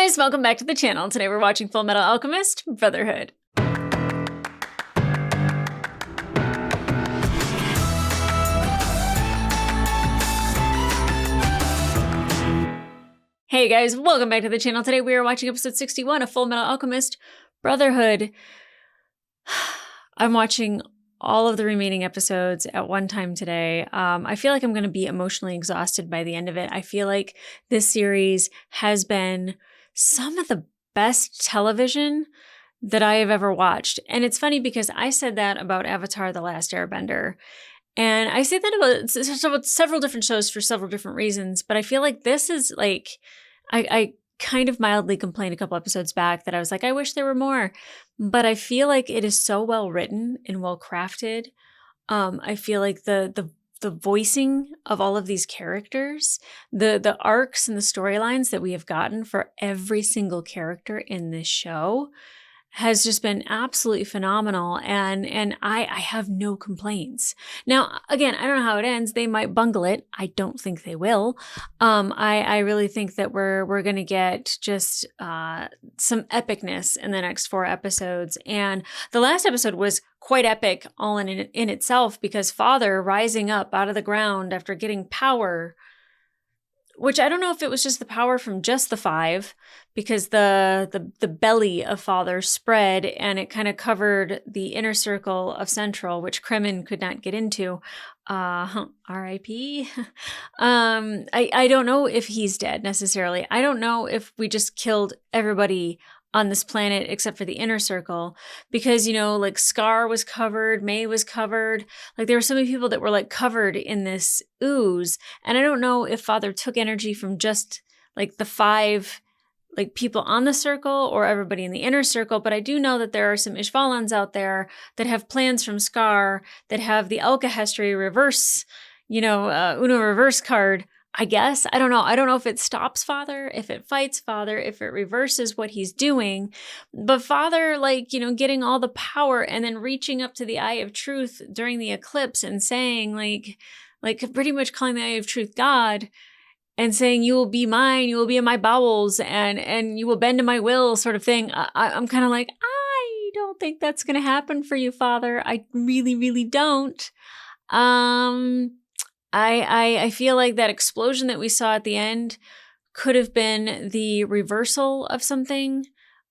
guys, welcome back to the channel. Today we're watching Fullmetal Alchemist, Brotherhood. Hey guys, welcome back to the channel. Today we are watching episode 61 of Fullmetal Alchemist, Brotherhood. I'm watching all of the remaining episodes at one time today. I feel like I'm going to be emotionally exhausted by the end of it. I feel like this series has been some of the best television that I have ever watched. And it's funny because I said that about Avatar: The Last Airbender. And I say that about several different shows for several different reasons. But I feel like this is like, I kind of mildly complained a couple episodes back that I was like, I wish there were more. But I feel like it is so well written and well crafted. I feel like the voicing of all of these characters, the arcs and the storylines that we have gotten for every single character in this show has just been absolutely phenomenal, and I have no complaints. Now, again, I don't know how it ends. They might bungle it. I don't think they will. I really think that we're gonna get just some epicness in the next 4 episodes. And the last episode was quite epic all in itself, because Father rising up out of the ground after getting power, which I don't know if it was just the power from just the 5, because the belly of Father spread and it kind of covered the inner circle of Central, which Kremen could not get into. R.I.P. I don't know if he's dead necessarily. I don't know if we just killed everybody on this planet except for the inner circle, because, you know, like Scar was covered, May was covered, like there were so many people that were like covered in this ooze. And I don't know if Father took energy from just like the 5 like people on the circle or everybody in the inner circle, but I do know that there are some Ishvalans out there that have plans from Scar, that have the Alchemistry reverse, Uno reverse card, I guess. I don't know. I don't know if it stops Father, if it fights Father, if it reverses what he's doing. But Father, getting all the power and then reaching up to the Eye of Truth during the eclipse and saying, like pretty much calling the Eye of Truth God, and saying, you will be mine, you will be in my bowels, and you will bend to my will, sort of thing. I'm kind of like, I don't think that's going to happen for you, Father. I really, really don't. I feel like that explosion that we saw at the end could have been the reversal of something,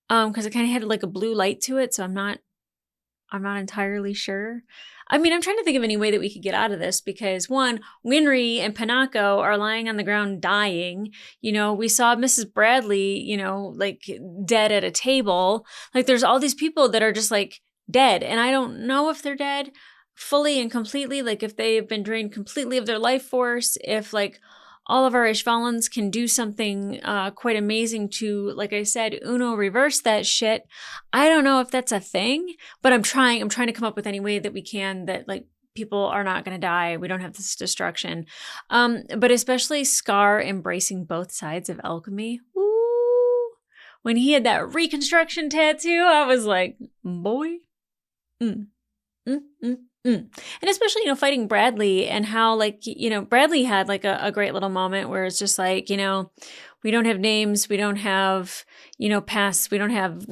because it kind of had like a blue light to it. So I'm not entirely sure. I mean, I'm trying to think of any way that we could get out of this, because one, Winry and Panako are lying on the ground dying. We saw Mrs. Bradley, like dead at a table. Like there's all these people that are just like dead. And I don't know if they're dead fully and completely, like if they've been drained completely of their life force, if like all of our Ishvalans can do something quite amazing to, like I said, Uno reverse that shit. I don't know if that's a thing, but I'm trying to come up with any way that we can that like people are not going to die. We don't have this destruction. But especially Scar embracing both sides of alchemy. Woo! When he had that reconstruction tattoo, I was like, boy. And especially, especially Bradley, and how Bradley had like a great little moment where it's just like, we don't have names, we don't have, pasts, we don't have,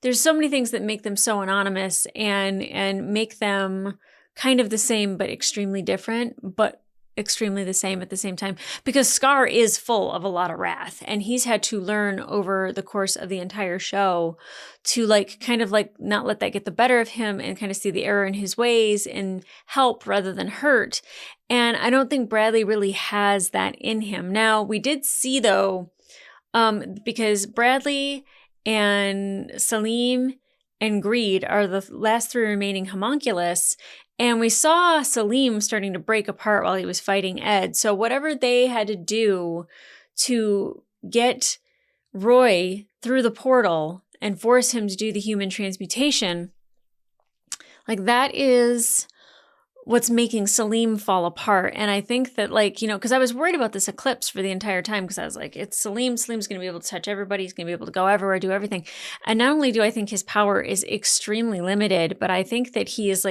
there's so many things that make them so anonymous and make them kind of the same, but extremely different, but extremely the same at the same time, because Scar is full of a lot of wrath, and he's had to learn over the course of the entire show to kind of not let that get the better of him, and kind of see the error in his ways and help rather than hurt. And I don't think Bradley really has that in him. Now, we did see though, because Bradley and Salim and Greed are the last 3 remaining homunculus. And we saw Salim starting to break apart while he was fighting Ed. So whatever they had to do to get Roy through the portal and force him to do the human transmutation, like that is what's making Salim fall apart. And I think that because I was worried about this eclipse for the entire time, because I was like, it's Salim. Salim's going to be able to touch everybody. He's going to be able to go everywhere, do everything. And not only do I think his power is extremely limited, but I think that he is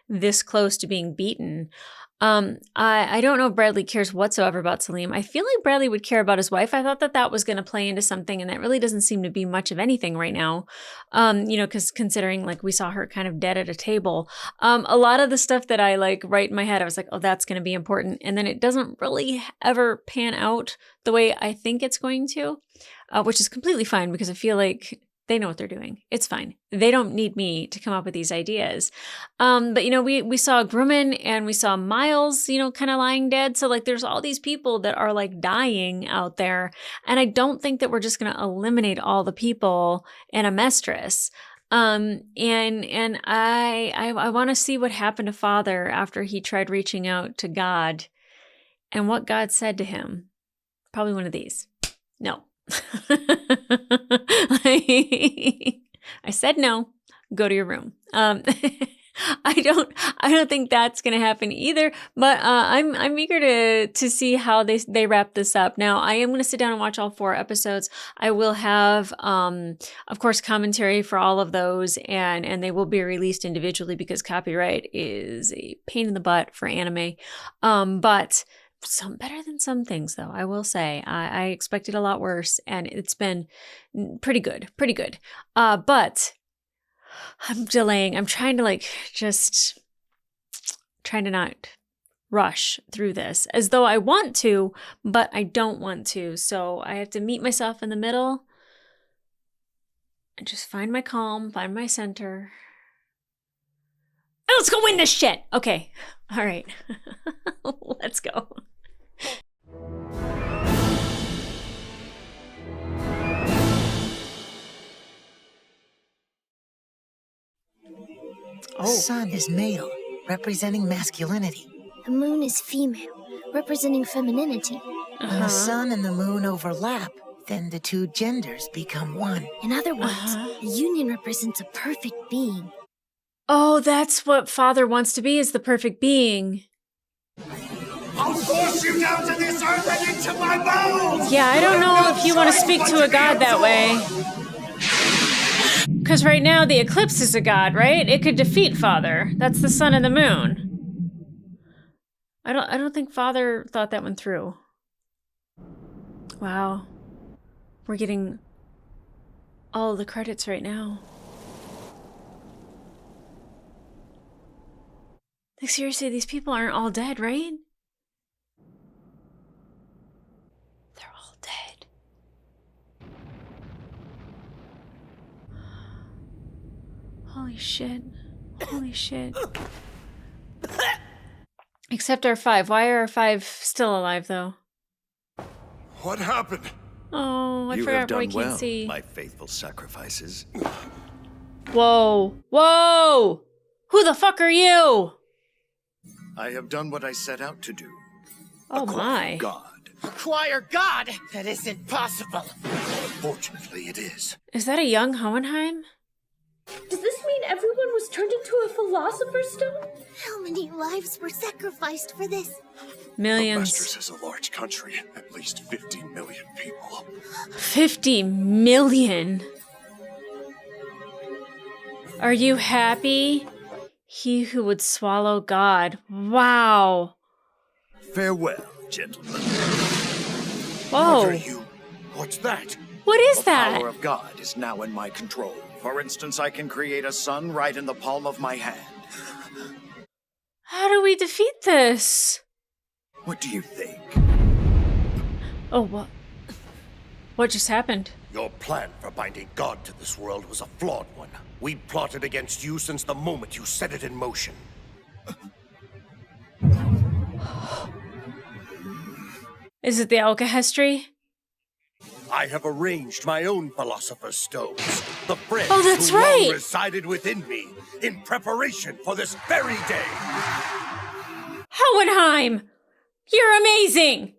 this close to being beaten. I don't know if Bradley cares whatsoever about Salim. I feel like Bradley would care about his wife. I thought that was going to play into something, and that really doesn't seem to be much of anything right now. Because considering like we saw her kind of dead at a table. A lot of the stuff that I like right in my head, I was like, oh, that's going to be important. And then it doesn't really ever pan out the way I think it's going to, which is completely fine because I feel like they know what they're doing. It's fine. They don't need me to come up with these ideas. But, we saw Grumman and we saw Miles, kind of lying dead. So, like, there's all these people that are, like, dying out there. And I don't think that we're just going to eliminate all the people in Amestris. And I want to see what happened to Father after he tried reaching out to God and what God said to him. Probably one of these. No. I said no. Go to your room. I don't think that's going to happen either. But I'm eager to see how they wrap this up. Now I am going to sit down and watch all 4 episodes. I will have, of course, commentary for all of those, and they will be released individually because copyright is a pain in the butt for anime. But some better than some things, though, I will say. I expected a lot worse, and it's been pretty good. But I'm delaying. I'm trying to trying to not rush through this as though I want to, but I don't want to. So I have to meet myself in the middle and just find my calm, find my center. Let's go win this shit. Okay. All right. Let's go. The sun is male, representing masculinity. The moon is female, representing femininity. When the sun and the moon overlap, then the 2 genders become one. In other words, the union represents a perfect being. Oh, that's what Father wants to be, is the perfect being. I'll force you down to this earth and into my bones! Yeah, I don't know if you want to speak to a god that way. Because right now the eclipse is a god, right? It could defeat Father. That's the sun and the moon. I don't think Father thought that one through. Wow. We're getting all the credits right now. Like, seriously, these people aren't all dead, right? They're all dead. Holy shit. Holy shit. Except our 5. Why are our 5 still alive, though? What happened? Oh, I forgot Roy can't see. My faithful sacrifices. Whoa. Whoa! Who the fuck are you? I have done what I set out to do. Oh my. God. Acquire God? That isn't possible. Fortunately, it is. Is that a young Hohenheim? Does this mean everyone was turned into a philosopher's stone? How many lives were sacrificed for this? Millions. Amestris is a large country. At least 50 million people. 50 million? Are you happy? He who would swallow God. Wow. Farewell, gentlemen. Whoa. What are you? What's that? What is The that? power of God is now in my control. For instance, I can create a sun right in the palm of my hand. How do we defeat this? What do you think? Oh, what? What just happened? Your plan for binding God to this world was a flawed one. We plotted against you since the moment you set it in motion. Is it the Alchemistry? I have arranged my own Philosopher's Stones, the friends Oh, that's who right. long resided within me, in preparation for this very day. Hohenheim! You're amazing!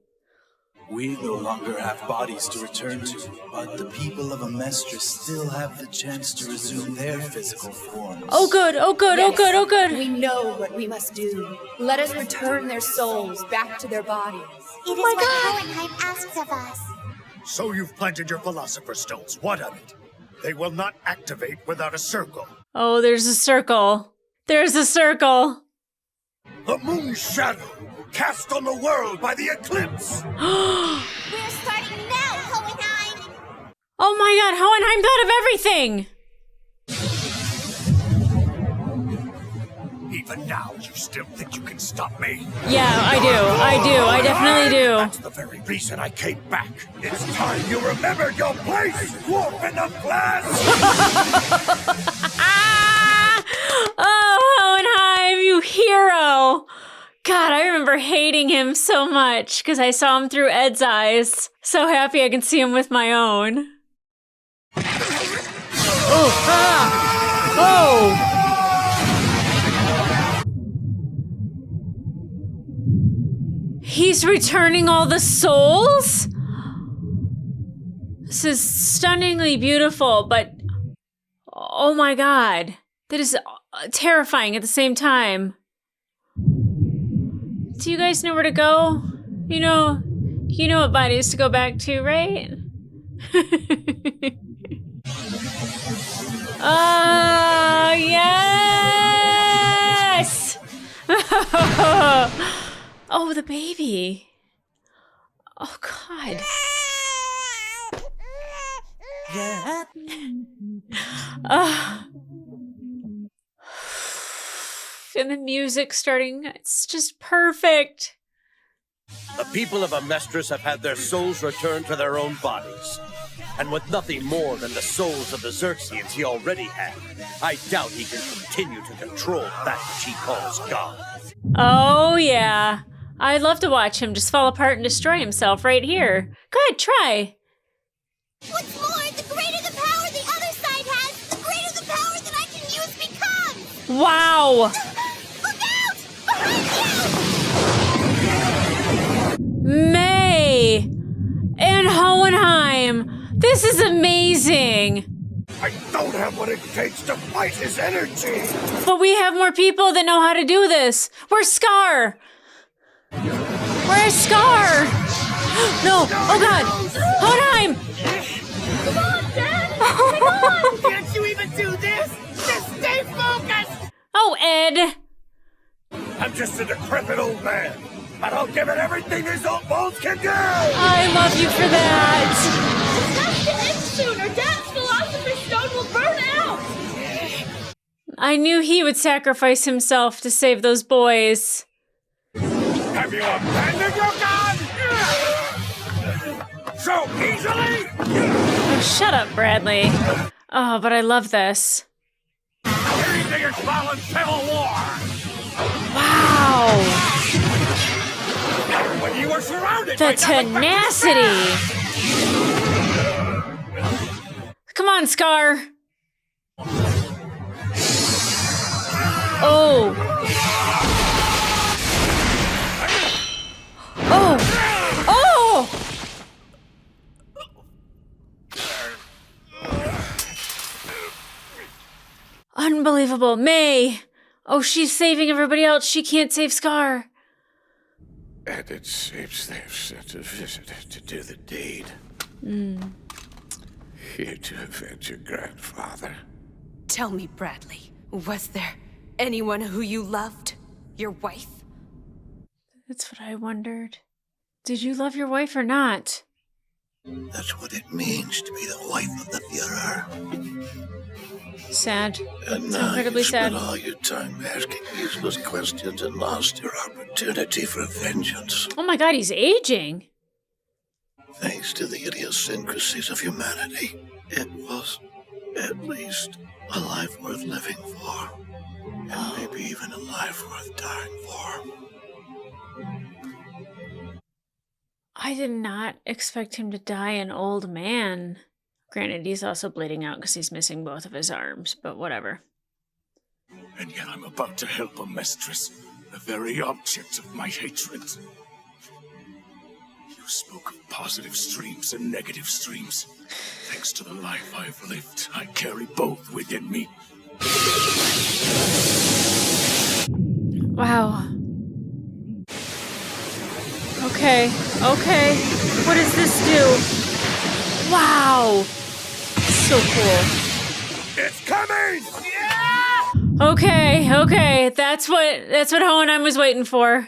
We no longer have bodies to return to, but the people of Amestris still have the chance to resume their physical forms. Oh good, oh good, oh good, oh good. We know what we must do. Let us return their souls back to their bodies. It is what Hohenheim asks of us. So you've planted your Philosopher's Stones. What of it? They will not activate without a circle. Oh, there's a circle. There's a circle. The moon's shadow, cast on the world by the eclipse! We're starting now, Hohenheim! Oh my god, Hohenheim thought of everything! Even now, you still think you can stop me? Yeah, I definitely do. That's the very reason I came back. It's time you remembered your place, dwarf in the glass! Oh, Hohenheim, you hero! God, I remember hating him so much because I saw him through Ed's eyes. So happy I can see him with my own. Oh, ah! Oh! He's returning all the souls? This is stunningly beautiful, but oh my god. That is terrifying at the same time. Do you guys know where to go? You know what bodies to go back to, right? Yes! Oh, the baby. Oh, God. And the music starting, it's just perfect. The people of Amestris have had their souls returned to their own bodies. And with nothing more than the souls of the Xerxians he already had, I doubt he can continue to control that which he calls God. Oh, yeah. I'd love to watch him just fall apart and destroy himself right here. Go ahead, try. What's more, the greater the power the other side has, the greater the power that I can use becomes! Wow! Look out! Behind you! May! And Hohenheim! This is amazing! I don't have what it takes to fight his energy! But we have more people that know how to do this! Where's Scar? Where's Scar? No! Oh god! Hohenheim! Come on, Dad! Hang on! Can't you even do this? Just stay focused! Oh, Ed! I'm just a decrepit old man, but I'll give it everything these old bones can do! I love you for that! This has to end soon, or Dad's philosopher's stone will burn out! I knew he would sacrifice himself to save those boys. Have you abandoned your god? So easily? Oh, shut up, Bradley. Oh, but I love this. Anything is violent civil war! Wow! When you were surrounded The by nothing but tenacity! Come on, Scar! Oh! Oh! Oh! Unbelievable. May! Oh, she's saving everybody else. She can't save Scar. And it seems they've sent a visitor to do the deed. Here to avenge your grandfather. Tell me, Bradley, was there anyone who you loved? Your wife? That's what I wondered. Did you love your wife or not? That's what it means to be the wife of the Führer. Sad. And It's now incredibly you spend sad. all your time asking useless questions and lost your opportunity for vengeance. Oh my god, he's aging. Thanks to the idiosyncrasies of humanity, it was at least a life worth living for. And maybe even a life worth dying for. I did not expect him to die an old man. Granted, he's also bleeding out because he's missing both of his arms, but whatever. And yet I'm about to help a mistress, the very object of my hatred. You spoke of positive streams and negative streams. Thanks to the life I've lived, I carry both within me. Wow. Okay, okay. What does this do? Wow. So cool. It's coming! Okay. That's what Hohenheim was waiting for.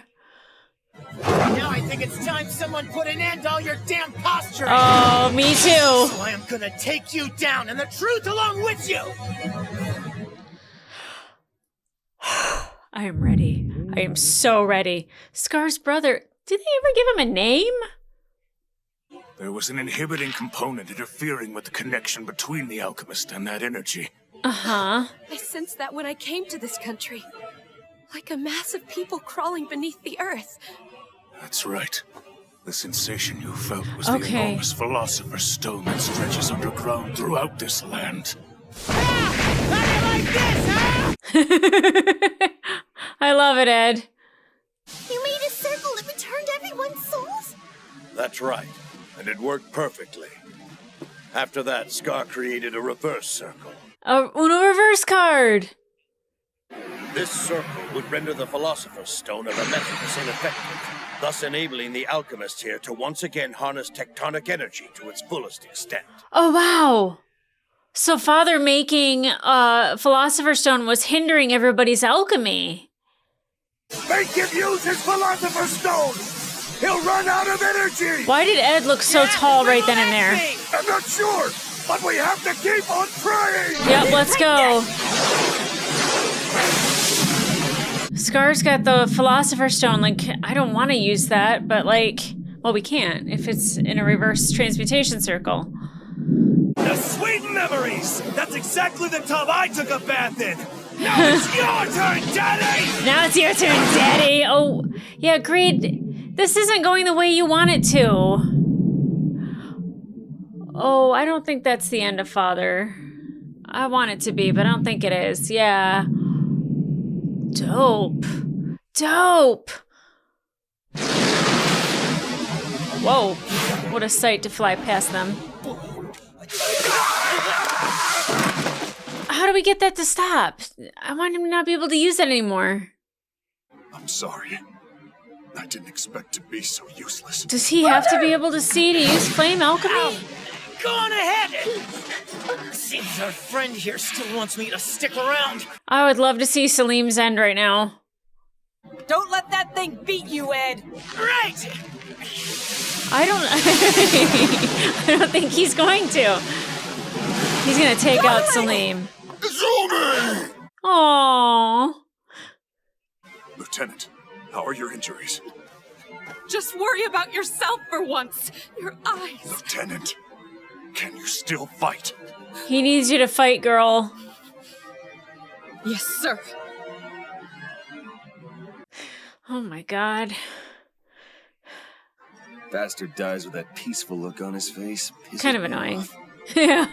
Now I think it's time someone put an end to all your damn posturing. Oh, me too. So I am gonna take you down, and the truth along with you. I am ready. I am so ready. Scar's brother, did they ever give him a name? There was an inhibiting component interfering with the connection between the Alchemist and that energy. Uh-huh. I sensed that when I came to this country. Like a mass of people crawling beneath the earth. That's right. The sensation you felt was Okay. the enormous Philosopher's Stone that stretches underground throughout this land. How do you like this, huh? I love it, Ed. You made a circle that returned everyone's souls? That's right, and it worked perfectly. After that, Scar created a reverse circle. A Uno reverse card. This circle would render the Philosopher's Stone of Amethys ineffective, thus enabling the Alchemist here to once again harness tectonic energy to its fullest extent. Oh, wow. So Father making Philosopher's Stone was hindering everybody's alchemy. Make him use his Philosopher's Stone! He'll run out of energy! Why did Ed look so tall right then and there? I'm not sure, but we have to keep on trying! Yep, let's go. Scar's got the Philosopher's Stone. Like, I don't want to use that, but like, well, we can't if it's in a reverse transmutation circle. The sweet memories! That's exactly the tub I took a bath in! Now it's your turn, Daddy! Now it's your turn, Daddy. Oh, yeah, Greed. This isn't going the way you want it to. Oh, I don't think that's the end of Father. I want it to be, but I don't think it is. Yeah. Dope. Whoa. What a sight to fly past them. How do we get that to stop? I want him to not be able to use it anymore. I'm sorry. I didn't expect to be so useless. Does he have to be able to see to use flame alchemy? Go on ahead! Seems our friend here still wants me to stick around. I would love to see Salim's end right now. Don't let that thing beat you, Ed. Right! I don't think he's going to. He's gonna take out Salim. Zumi! Aww. Lieutenant, how are your injuries? Just worry about yourself for once. Your eyes. Lieutenant, can you still fight? He needs you to fight, girl. Yes, sir. Oh my god. Bastard dies with that peaceful look on his face. Kind of annoying. Yeah.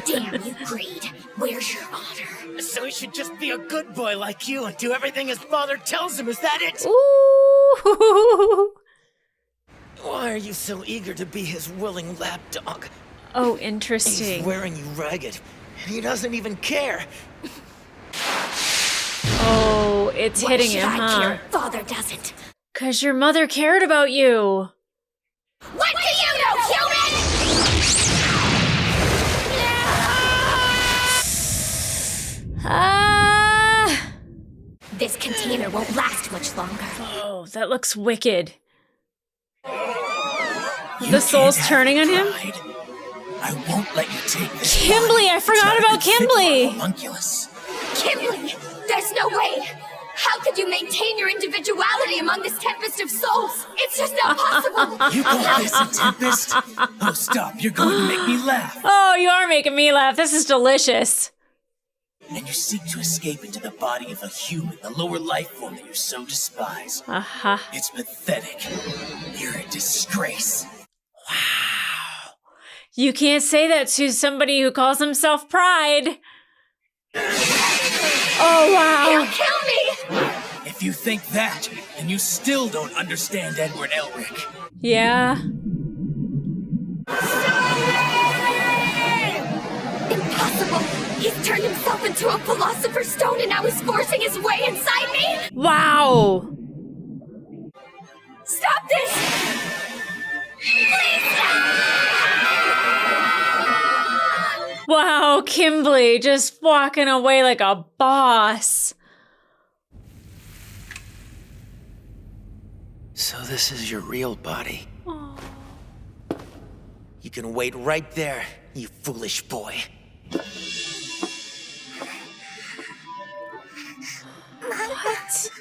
Damn you, Greed. Where's your honor? So he should just be a good boy like you and do everything his father tells him, is that it? Ooh. Why are you so eager to be his willing lapdog? Oh, He's interesting. wearing you ragged, and he doesn't even care. Oh, it's Why hitting should him, I huh? care? Father doesn't. 'Cause your mother cared about you. What do you know, human? Ah! This container won't last much longer. Oh, that looks wicked. The soul's turning on him? I won't let you take this. Kimberly, I forgot about Kimberly. Homunculus. Kimberly, there's no way. How could you maintain your individuality among this tempest of souls? It's just not possible. You call this a tempest? Oh, stop. You're going to make me laugh. Oh, you are making me laugh. This is delicious. And you seek to escape into the body of a human, the lower life form that you so despise. Uh-huh. It's pathetic. You're a disgrace. Wow. You can't say that to somebody who calls himself Pride. Oh, wow. He'll kill me. If you think that, then you still don't understand Edward Elric. Yeah. Impossible. He's turned himself into a philosopher's stone and now he's forcing his way inside me. Wow. Stop this. Please stop. Wow, Kimberly just walking away like a boss. So this is your real body. Oh. You can wait right there, you foolish boy. What?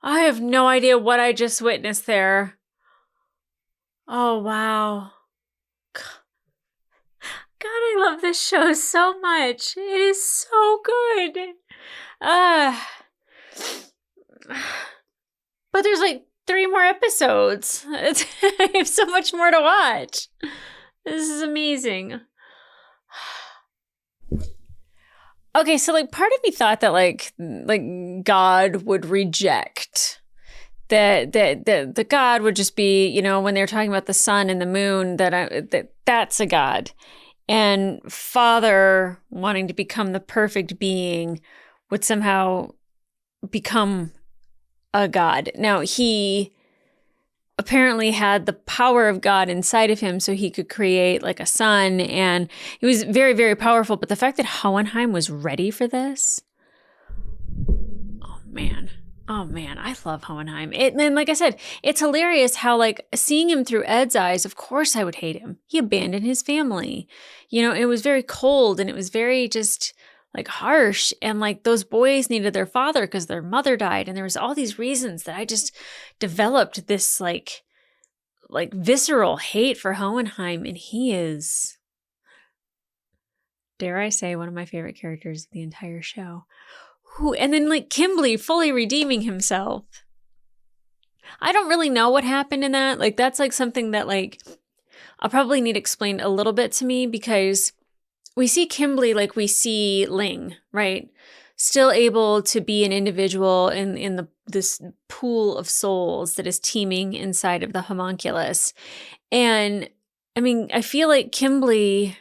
I have no idea what I just witnessed there. Oh, wow. God, I love this show so much. It is so good. But there's like 3 more episodes. I have so much more to watch. This is amazing. Okay, so like part of me thought that like God would reject that God would just be, you know, when they're talking about the sun and the moon, that's a God. And Father wanting to become the perfect being would somehow become a God. Now, he apparently had the power of God inside of him so he could create like a sun, and he was very, very powerful. But the fact that Hohenheim was ready for this, oh man, I love Hohenheim. And like I said, it's hilarious how like seeing him through Ed's eyes, of course I would hate him. He abandoned his family. You know, it was very cold and it was very just like harsh. And like those boys needed their father because their mother died. And there was all these reasons that I just developed this like visceral hate for Hohenheim. And he is, dare I say, one of my favorite characters of the entire show. And then like Kimberly fully redeeming himself. I don't really know what happened in that. Like that's like something that like I'll probably need explained a little bit to me, because we see Kimberly like we see Ling, right? Still able to be an individual in this pool of souls that is teeming inside of the homunculus. And I mean, I feel like Kimberly,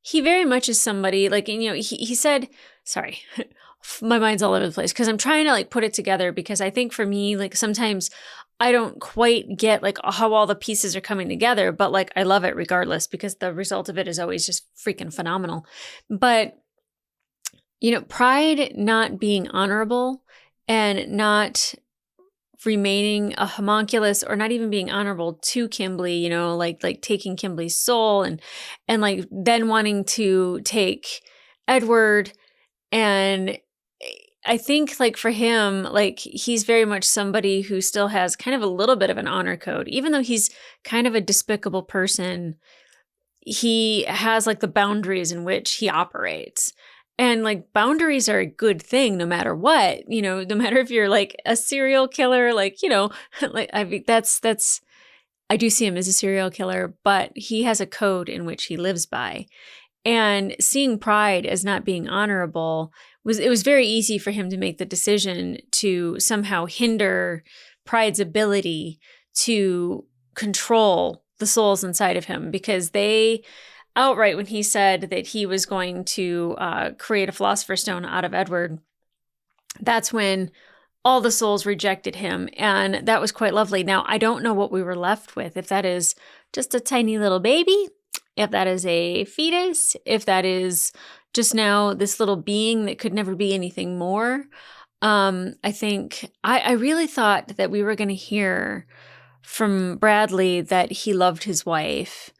he very much is somebody like, you know, he said, sorry, my mind's all over the place because I'm trying to like put it together, because I think for me, like sometimes I don't quite get like how all the pieces are coming together, but like I love it regardless because the result of it is always just freaking phenomenal. But, you know, pride not being honorable and not remaining a homunculus, or not even being honorable to Kimberly, you know, like taking Kimberly's soul and like then wanting to take Edward. And I think like for him, like he's very much somebody who still has kind of a little bit of an honor code, even though he's kind of a despicable person. He has like the boundaries in which he operates. And like boundaries are a good thing no matter what, you know, no matter if you're like a serial killer, like, you know, like I mean, that's I do see him as a serial killer, but he has a code in which he lives by. And seeing pride as not being honorable it was very easy for him to make the decision to somehow hinder pride's ability to control the souls inside of him, because they outright, when he said that he was going to create a Philosopher's Stone out of Edward, that's when all the souls rejected him. And that was quite lovely. Now, I don't know what we were left with, if that is just a tiny little baby, if that is a fetus, if that is just now this little being that could never be anything more. I think I really thought that we were going to hear from Bradley that he loved his wife,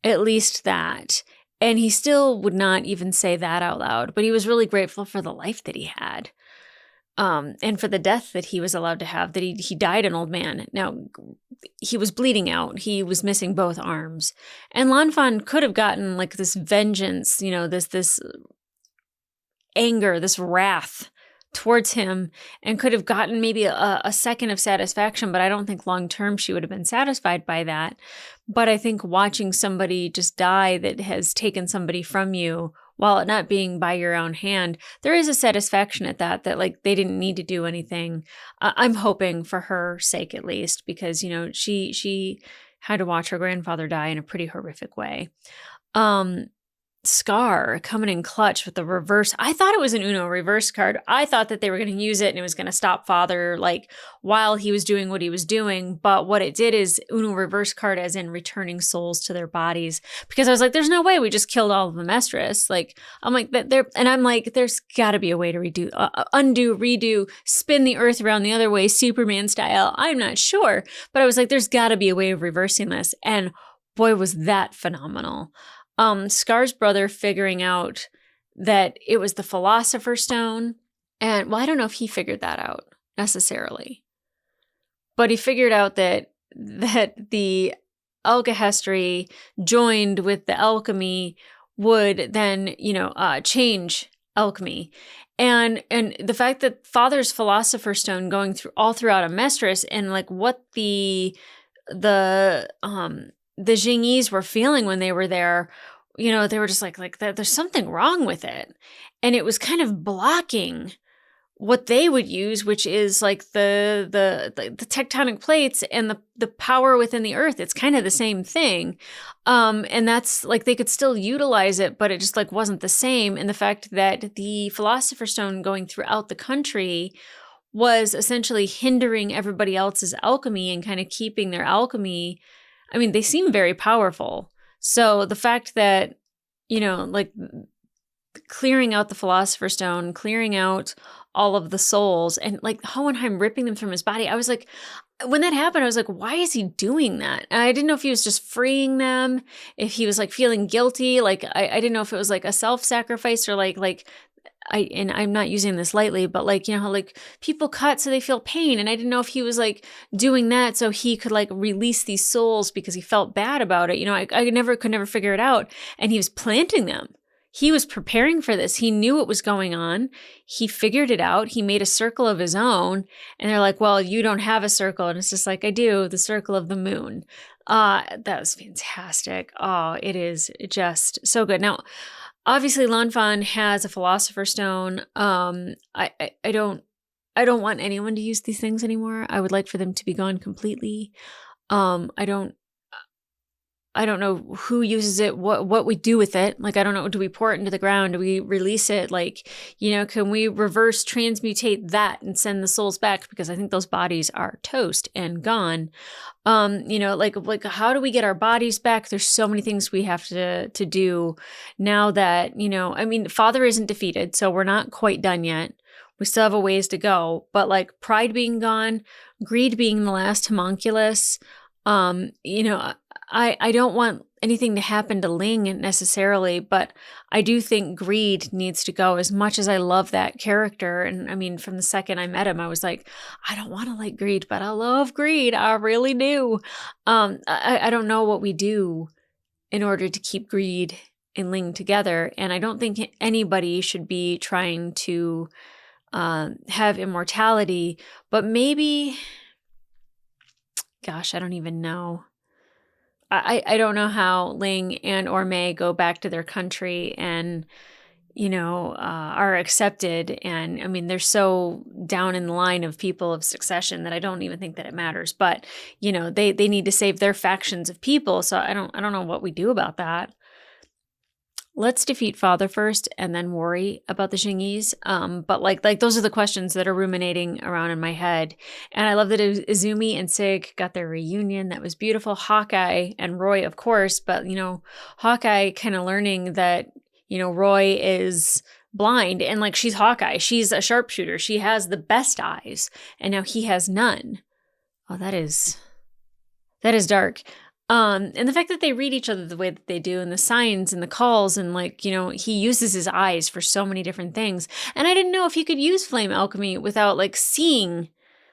at least that. And he still would not even say that out loud, but he was really grateful for the life that he had. And for the death that he was allowed to have, that he died an old man. Now, he was bleeding out. He was missing both arms. And Lanfan could have gotten like this vengeance, you know, this anger, this wrath towards him, and could have gotten maybe a second of satisfaction. But I don't think long term she would have been satisfied by that. But I think watching somebody just die that has taken somebody from you, while it not being by your own hand, there is a satisfaction at that like they didn't need to do anything. I'm hoping for her sake at least, because, you know, she had to watch her grandfather die in a pretty horrific way. Scar coming in clutch with the reverse. I thought it was an Uno reverse card. I thought that they were going to use it and it was going to stop Father like while he was doing what he was doing. But what it did is Uno reverse card, as in returning souls to their bodies. Because I was like, there's no way we just killed all of the Amestris. Like, I'm like, there's got to be a way to undo, redo, spin the earth around the other way, Superman style. I'm not sure. But I was like, there's got to be a way of reversing this. And boy, was that phenomenal. Scar's brother figuring out that it was the Philosopher's Stone. And, well, I don't know if he figured that out necessarily. But he figured out that the Alkahestry joined with the alchemy would then, change alchemy. And the fact that Father's Philosopher's Stone going throughout Amestris, and like what the Jing'is were feeling when they were there, they were just like that. There's something wrong with it. And it was kind of blocking what they would use, which is like the tectonic plates and the power within the earth. It's kind of the same thing. And that's like, they could still utilize it, but it just like wasn't the same. And the fact that the Philosopher's Stone going throughout the country was essentially hindering everybody else's alchemy and kind of keeping their alchemy. I mean, they seem very powerful. So the fact that, like clearing out the Philosopher's Stone, clearing out all of the souls, and like Hohenheim ripping them from his body, I was like, when that happened, I was like, why is he doing that? And I didn't know if he was just freeing them, if he was like feeling guilty. Like, I didn't know if it was like a self-sacrifice or and I'm not using this lightly, but like, how like people cut so they feel pain. And I didn't know if he was like doing that so he could like release these souls because he felt bad about it. I could never figure it out. And he was planting them. He was preparing for this. He knew what was going on. He figured it out. He made a circle of his own. And they're like, well, you don't have a circle. And it's just like, I do, the circle of the moon. That was fantastic. Oh, it is just so good. Now, obviously, Lanfan has a Philosopher's Stone. I don't want anyone to use these things anymore. I would like for them to be gone completely. I don't know who uses it, what we do with it. Like, I don't know, do we pour it into the ground? Do we release it? Like, can we reverse transmutate that and send the souls back? Because I think those bodies are toast and gone. Like how do we get our bodies back? There's so many things we have to do now that, Father isn't defeated, so we're not quite done yet. We still have a ways to go, but like pride being gone, greed being the last homunculus, I don't want anything to happen to Ling necessarily, but I do think greed needs to go. As much as I love that character, and from the second I met him, I was like, I don't want to like greed, but I love greed. I really do. I don't know what we do in order to keep greed and Ling together, and I don't think anybody should be trying to have immortality, but maybe, gosh, I don't even know. I don't know how Ling and or Mei go back to their country and, are accepted. And they're so down in the line of people of succession that I don't even think that it matters. But, they need to save their factions of people. So I don't know what we do about that. Let's defeat Father first and then worry about the Jing'is. But like those are the questions that are ruminating around in my head. And I love that Izumi and Sig got their reunion. That was beautiful. Hawkeye and Roy, of course, but Hawkeye kind of learning that, Roy is blind and like she's Hawkeye. She's a sharpshooter. She has the best eyes and now he has none. Oh, that is dark. And the fact that they read each other the way that they do and the signs and the calls and he uses his eyes for so many different things. And I didn't know if he could use flame alchemy without seeing.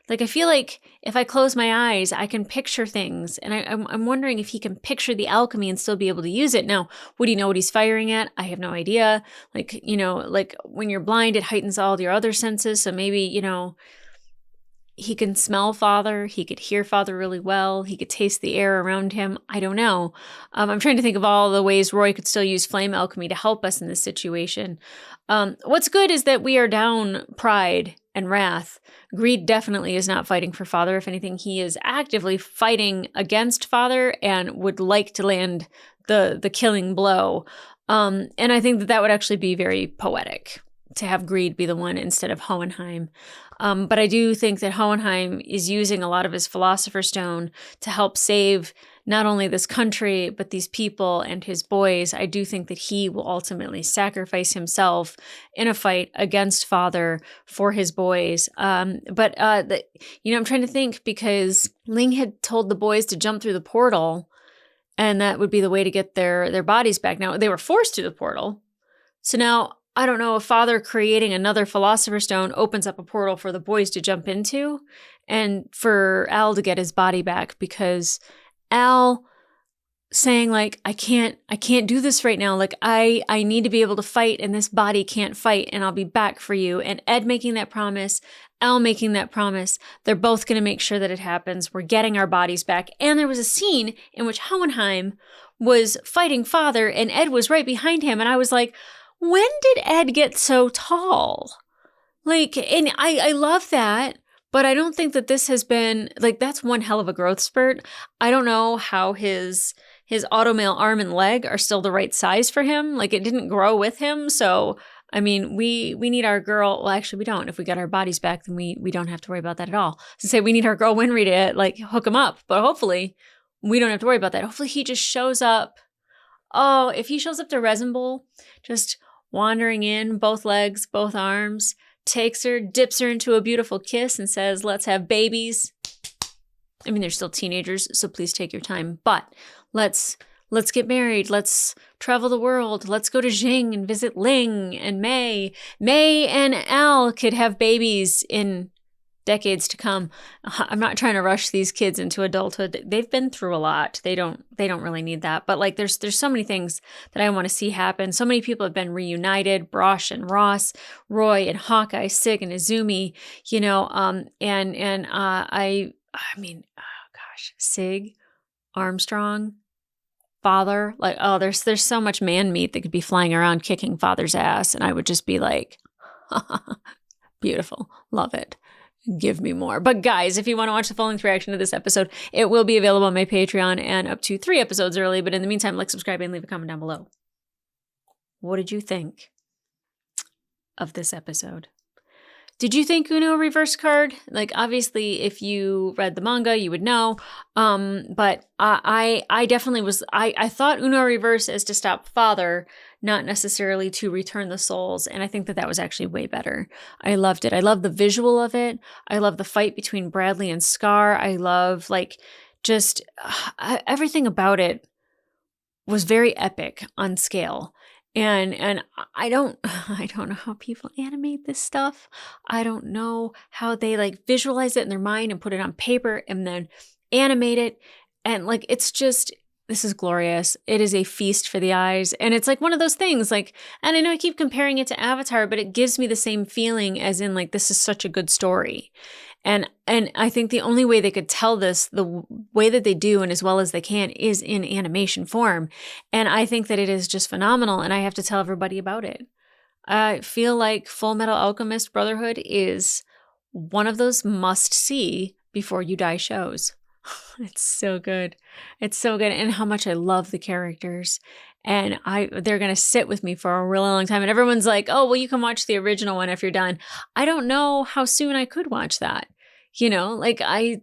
I feel like if I close my eyes, I can picture things. And I'm wondering if he can picture the alchemy and still be able to use it. Now, would he know what he's firing at? I have no idea. When you're blind, it heightens all your other senses. So maybe, he can smell Father. He could hear Father really well. He could taste the air around him. I don't know. I'm trying to think of all the ways Roy could still use flame alchemy to help us in this situation. What's good is that we are down pride and wrath. Greed definitely is not fighting for Father. If anything, he is actively fighting against Father and would like to land the killing blow. And I think that would actually be very poetic to have Greed be the one instead of Hohenheim. But I do think that Hohenheim is using a lot of his Philosopher's Stone to help save not only this country, but these people and his boys. I do think that he will ultimately sacrifice himself in a fight against Father for his boys. I'm trying to think, because Ling had told the boys to jump through the portal, and that would be the way to get their bodies back. Now, they were forced through the portal. So now, I don't know if Father creating another Philosopher's Stone opens up a portal for the boys to jump into and for Al to get his body back, because Al saying like, I can't do this right now. Like I need to be able to fight, and this body can't fight, and I'll be back for you. And Ed making that promise, Al making that promise, they're both going to make sure that it happens. We're getting our bodies back. And there was a scene in which Hohenheim was fighting Father, and Ed was right behind him. And I was like, when did Ed get so tall? Like, and I love that, but I don't think that this has been, like, that's one hell of a growth spurt. I don't know how his automail arm and leg are still the right size for him. Like, it didn't grow with him. So, I mean, we need our girl. Well, actually, we don't. If we get our bodies back, then we don't have to worry about that at all. So say we need our girl Winry to, like, hook him up. But hopefully, we don't have to worry about that. Hopefully, he just shows up. Oh, if he shows up to Resin Bowl, just wandering in, both legs, both arms, takes her, dips her into a beautiful kiss and says, let's have babies. I mean, they're still teenagers, so please take your time. But let's get married. Let's travel the world. Let's go to Jing and visit Ling and Mei. Mei and Al could have babies in decades to come. I'm not trying to rush these kids into adulthood. They've been through a lot. They don't really need that. But like there's so many things that I want to see happen. So many people have been reunited, Brosh and Ross, Roy and Hawkeye, Sig and Izumi, I mean, oh gosh, Sig, Armstrong, Father, like, oh, there's so much man meat that could be flying around kicking Father's ass. And I would just be like, beautiful, love it. Give me more. But guys, if you want to watch the full length reaction to this episode, it will be available on my Patreon and up to 3 episodes early. But in the meantime, like, subscribe, and leave a comment down below. What did you think of this episode? Did you think Uno reverse card? Like, obviously, if you read the manga, you would know. But I definitely was, I thought Uno reverse as to stop Father, not necessarily to return the souls. And I think that was actually way better. I loved it. I love the visual of it. I love the fight between Bradley and Scar. I love, like, just everything about it was very epic on scale. And I don't know how people animate this stuff. I don't know how they like visualize it in their mind and put it on paper and then animate it. And like, it's just, this is glorious. It is a feast for the eyes. And it's like one of those things, like, and I know I keep comparing it to Avatar, but it gives me the same feeling as in like, this is such a good story. And I think the only way they could tell this the way that they do and as well as they can is in animation form. And I think that it is just phenomenal, and I have to tell everybody about it. I feel like Fullmetal Alchemist Brotherhood is one of those must-see before you die shows. It's so good. It's so good. And how much I love the characters. And they're going to sit with me for a really long time. And everyone's like, oh, well, you can watch the original one if you're done. I don't know how soon I could watch that. You know, like I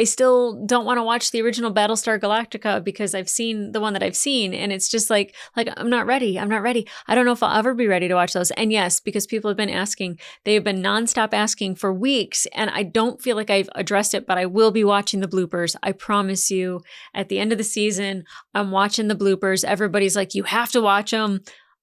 still don't want to watch the original Battlestar Galactica because I've seen the one that I've seen. And it's just like I'm not ready. I'm not ready. I don't know if I'll ever be ready to watch those. And yes, because people have been asking, they have been nonstop asking for weeks. And I don't feel like I've addressed it, but I will be watching the bloopers. I promise you, at the end of the season, I'm watching the bloopers. Everybody's like, you have to watch them.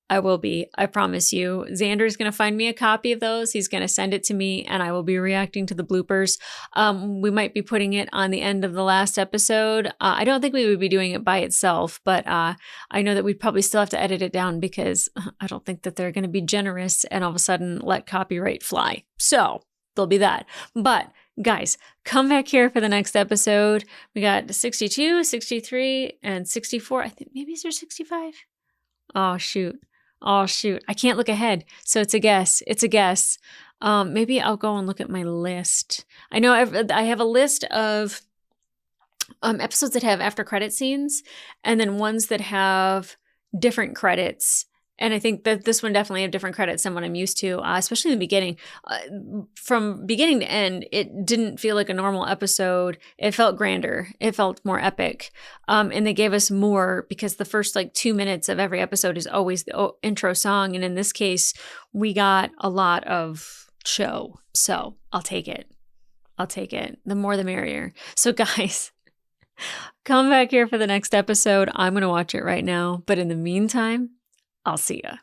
I will be. I promise you. Xander is going to find me a copy of those. He's going to send it to me, and I will be reacting to the bloopers. We might be putting it on the end of the last episode. I don't think we would be doing it by itself, but I know that we'd probably still have to edit it down because I don't think that they're going to be generous and all of a sudden let copyright fly. So there'll be that. But guys, come back here for the next episode. We got 62, 63, and 64. I think maybe is there 65? Oh, shoot. I can't look ahead. So it's a guess. Maybe I'll go and look at my list. I know I have a list of episodes that have after credit scenes and then ones that have different credits. And I think that this one definitely have different credits than what I'm used to, especially in the beginning. From beginning to end, it didn't feel like a normal episode. It felt grander. It felt more epic. And they gave us more because the first 2 minutes of every episode is always the intro song. And in this case, we got a lot of show. So I'll take it. I'll take it. The more the merrier. So guys, come back here for the next episode. I'm going to watch it right now. But in the meantime, I'll see ya.